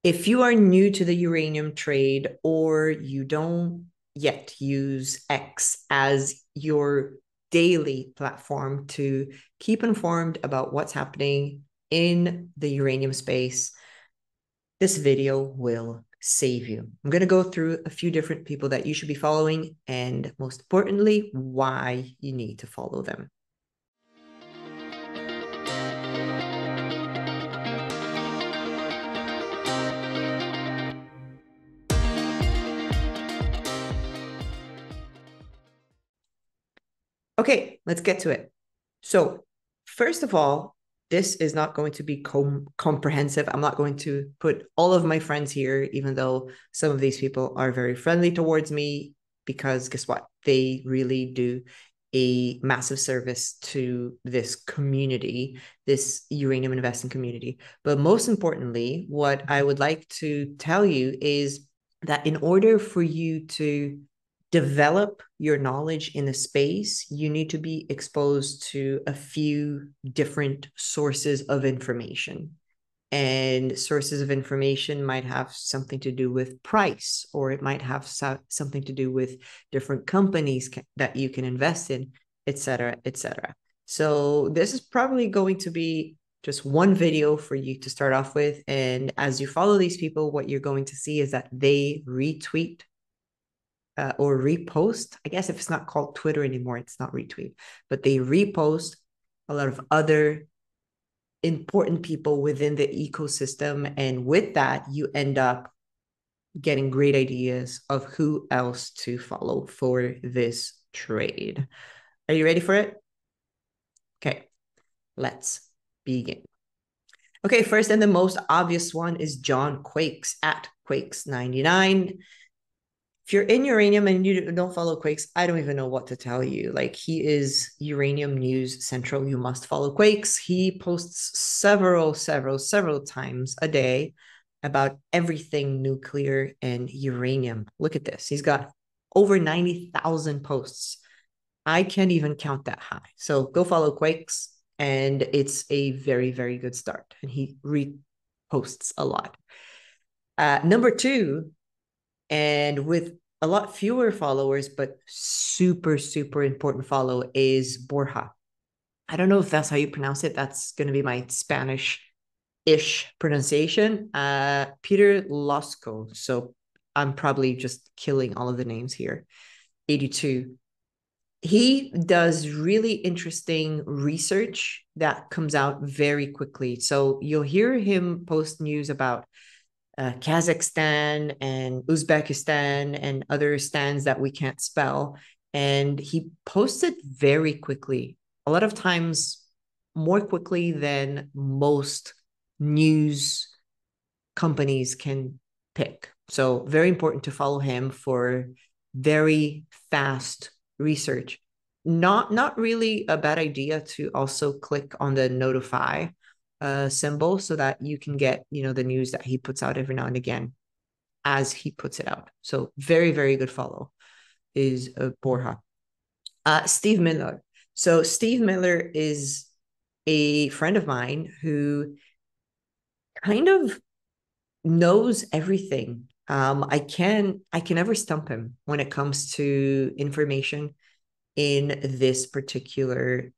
If you are new to the uranium trade or you don't yet use X as your daily platform to keep informed about what's happening in the uranium space, this video will save you. I'm going to go through a few different people that you should be following and, most importantly, why you need to follow them. Okay, let's get to it. So, first of all, this is not going to be comprehensive. I'm not going to put all of my friends here, even though some of these people are very friendly towards me, because guess what? They really do a massive service to this community, this uranium investing community. But most importantly, what I would like to tell you is that in order for you to develop your knowledge in the space, you need to be exposed to a few different sources of information. And sources of information might have something to do with price, or it might have something to do with different companies that you can invest in, etc., etc. So this is probably going to be just one video for you to start off with. And as you follow these people, what you're going to see is that they retweet or repost. I guess if it's not called Twitter anymore, it's not retweet, but they repost a lot of other important people within the ecosystem. And with that, you end up getting great ideas of who else to follow for this trade. Are you ready for it? Okay, let's begin. Okay, first and the most obvious one is John Quakes at Quakes99. If you're in uranium and you don't follow Quakes, I don't even know what to tell you. Like, he is Uranium News Central. You must follow Quakes. He posts several times a day about everything nuclear and uranium. Look at this. He's got over 90,000 posts. I can't even count that high. So go follow Quakes, and it's a very, very good start. And he reposts a lot. Number two, and with a lot fewer followers, but super, super important follow, is Borja. I don't know if that's how you pronounce it. That's going to be my Spanish-ish pronunciation. Peter Losco. So I'm probably just killing all of the names here. 82. He does really interesting research that comes out very quickly. So you'll hear him post news about Kazakhstan and Uzbekistan and other stands that we can't spell. And he posted very quickly, a lot of times more quickly than most news companies can pick. So very important to follow him for very fast research. Not really a bad idea to also click on the notify symbol so that you can get, the news that he puts out every now and again as he puts it out. So very, very good follow is Borja. Steve Miller. So Steve Miller is a friend of mine who kind of knows everything. I can never stump him when it comes to information in this particular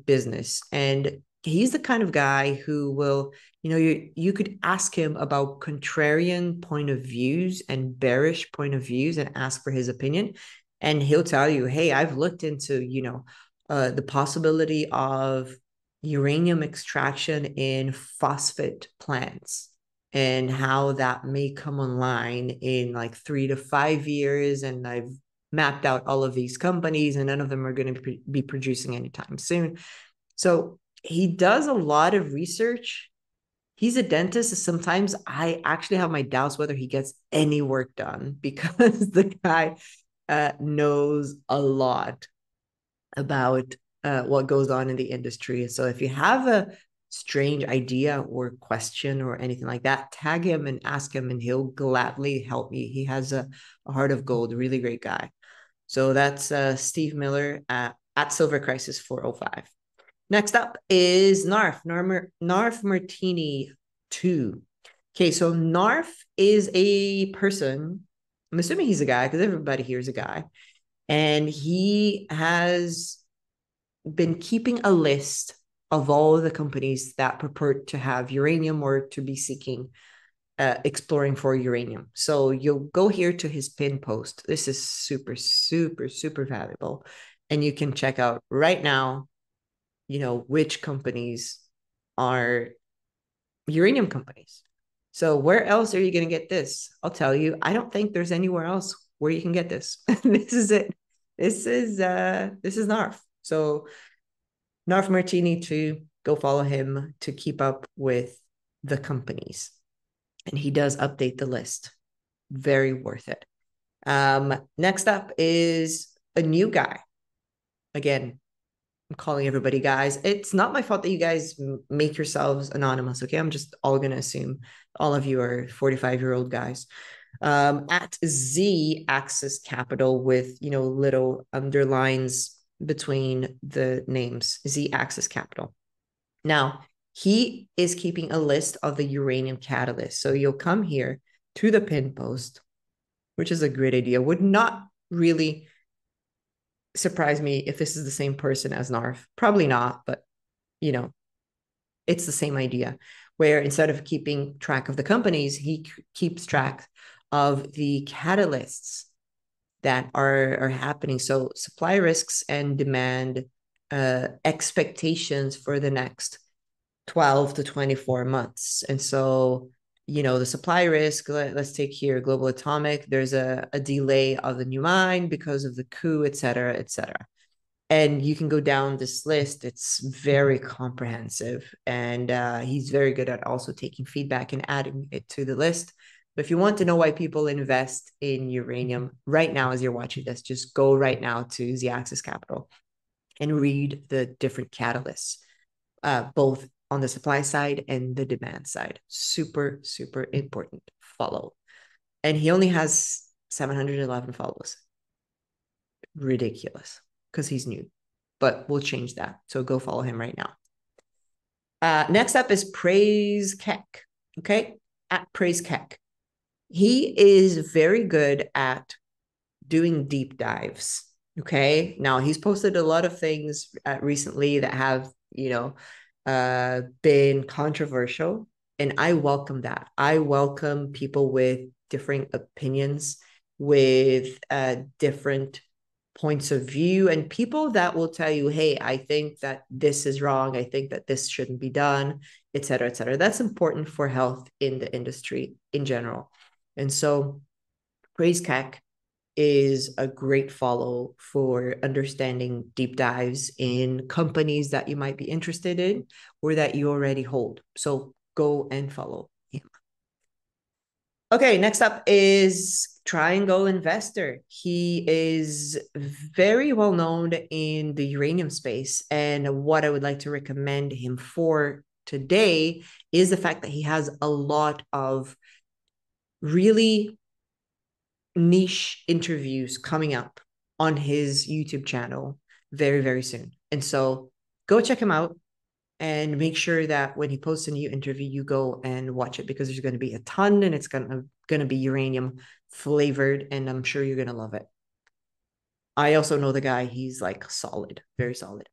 business. And he's the kind of guy who will, you could ask him about contrarian point of views and bearish point of views and ask for his opinion. And he'll tell you, hey, I've looked into, the possibility of uranium extraction in phosphate plants and how that may come online in like 3 to 5 years. And I've mapped out all of these companies and none of them are going to be producing anytime soon. So he does a lot of research. He's a dentist. Sometimes I actually have my doubts whether he gets any work done because the guy knows a lot about what goes on in the industry. So if you have a strange idea or question or anything like that, tag him and ask him and he'll gladly help you. He has a heart of gold, really great guy. So that's Steve Miller at Silver Crisis 405. Next up is NARF Martini 2. Okay, so NARF is a person. I'm assuming he's a guy because everybody here is a guy. And he has been keeping a list of all the companies that purport to have uranium or to be seeking exploring for uranium. So you'll go here to his pin post. This is super, super, super valuable. And you can check out right now, which companies are uranium companies. So where else are you going to get this? I'll tell you, I don't think there's anywhere else where you can get this. This is it. This is NARF. So NARF Martini, to go follow him to keep up with the companies. And he does update the list. Very worth it. Next up is a new guy. Again, I'm calling everybody guys. It's not my fault that you guys make yourselves anonymous, okay? I'm just all going to assume all of you are 45-year-old guys. At AIS Capital with, little underlines between the names, AIS Capital. Now, he is keeping a list of the uranium catalyst. So you'll come here to the pin post, which is a great idea. Would not really surprise me if this is the same person as NARF. Probably not, but it's the same idea, where instead of keeping track of the companies, he keeps track of the catalysts that are happening. So supply risks and demand expectations for the next 12 to 24 months. And so, the supply risk, let's take here Global Atomic, there's a delay of the new mine because of the coup, et cetera, et cetera. And you can go down this list. It's very comprehensive. And he's very good at also taking feedback and adding it to the list. But if you want to know why people invest in uranium right now, as you're watching this, just go right now to the AIS Capital and read the different catalysts, both on the supply side and the demand side. Super, super important. Follow. And he only has 711 follows. Ridiculous, because he's new. But we'll change that. So go follow him right now. Next up is Praise Keck. Okay. At Praise Keck. He is very good at doing deep dives. Okay. Now he's posted a lot of things recently that have, been controversial. And I welcome that. I welcome people with different opinions, with different points of view, and people that will tell you, hey, I think that this is wrong. I think that this shouldn't be done, et cetera, et cetera. That's important for health in the industry in general. And so Praise Keck is a great follow for understanding deep dives in companies that you might be interested in or that you already hold. So go and follow him. Okay, next up is Triangle Investor. He is very well known in the uranium space. And what I would like to recommend him for today is the fact that he has a lot of really niche interviews coming up on his YouTube channel very, very soon. And so go check him out and make sure that when he posts a new interview, you go and watch it, because there's going to be a ton, and it's going to be uranium flavored, and I'm sure you're going to love it. I also know the guy. He's like solid, very solid.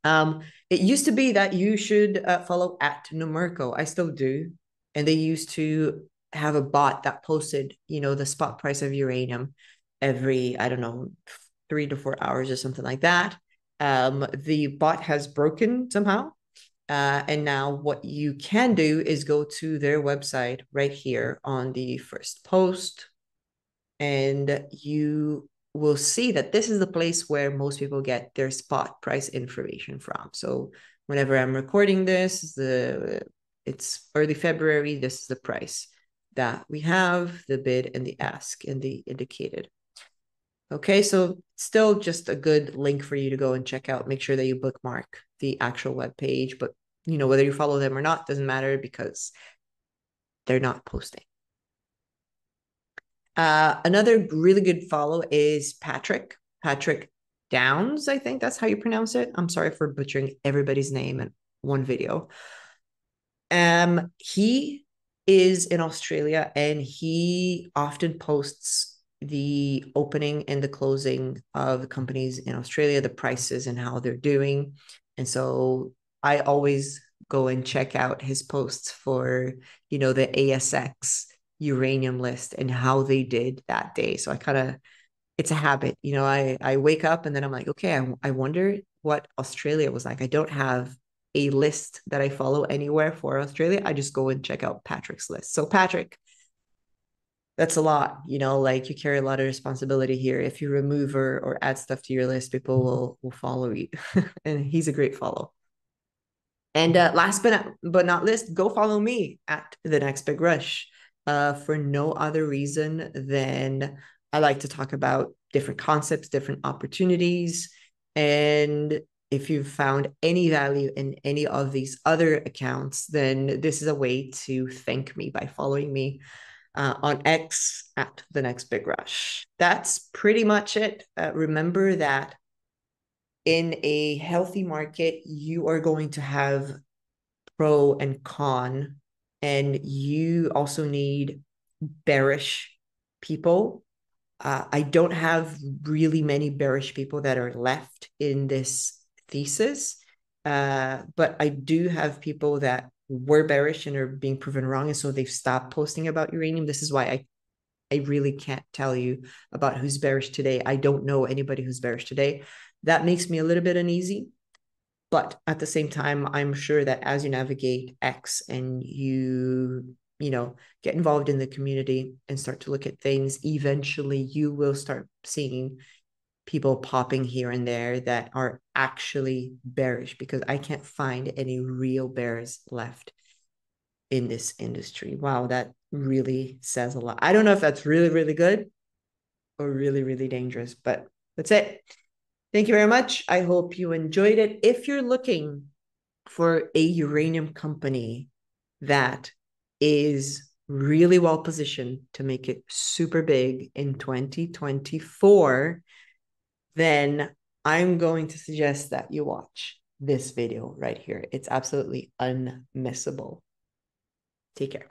It used to be that you should follow at Numerico. I still do. And they used to have a bot that posted, the spot price of uranium every, I don't know, 3 to 4 hours or something like that. The bot has broken somehow. And now what you can do is go to their website right here on the first post, and you will see that this is the place where most people get their spot price information from. So whenever I'm recording this, it's early February, this is the price that we have, the bid and the ask and the indicated. Okay, so still just a good link for you to go and check out. Make sure that you bookmark the actual web page, but whether you follow them or not doesn't matter, because they're not posting. Another really good follow is Patrick Downs. I think that's how you pronounce it. I'm sorry for butchering everybody's name in one video. He is in Australia, and he often posts the opening and the closing of the companies in Australia, the prices and how they're doing. And so I always go and check out his posts for, the ASX uranium list and how they did that day. So I kind of, it's a habit, I wake up and then I'm like, okay, I wonder what Australia was like. I don't have a list that I follow anywhere for Australia. I just go and check out Patrick's list. So Patrick, that's a lot, like you carry a lot of responsibility here. If you remove or add stuff to your list, people will follow you. And he's a great follow. And last but not least, go follow me at the next big rush. For no other reason than I like to talk about different concepts, different opportunities. And if you've found any value in any of these other accounts, then this is a way to thank me by following me on X at the next big rush. That's pretty much it. Remember that in a healthy market, you are going to have pro and con, and you also need bearish people. I don't have really many bearish people that are left in this thesis, but I do have people that were bearish and are being proven wrong, and so they've stopped posting about uranium. This is why I really can't tell you about who's bearish today. I don't know anybody who's bearish today. That makes me a little bit uneasy. But at the same time, I'm sure that as you navigate X and get involved in the community and start to look at things, eventually you will start seeing people popping here and there that are actually bearish, because I can't find any real bears left in this industry. Wow, that really says a lot. I don't know if that's really, really good or really, really dangerous, but that's it. Thank you very much. I hope you enjoyed it. If you're looking for a uranium company that is really well positioned to make it super big in 2024, then I'm going to suggest that you watch this video right here. It's absolutely unmissable. Take care.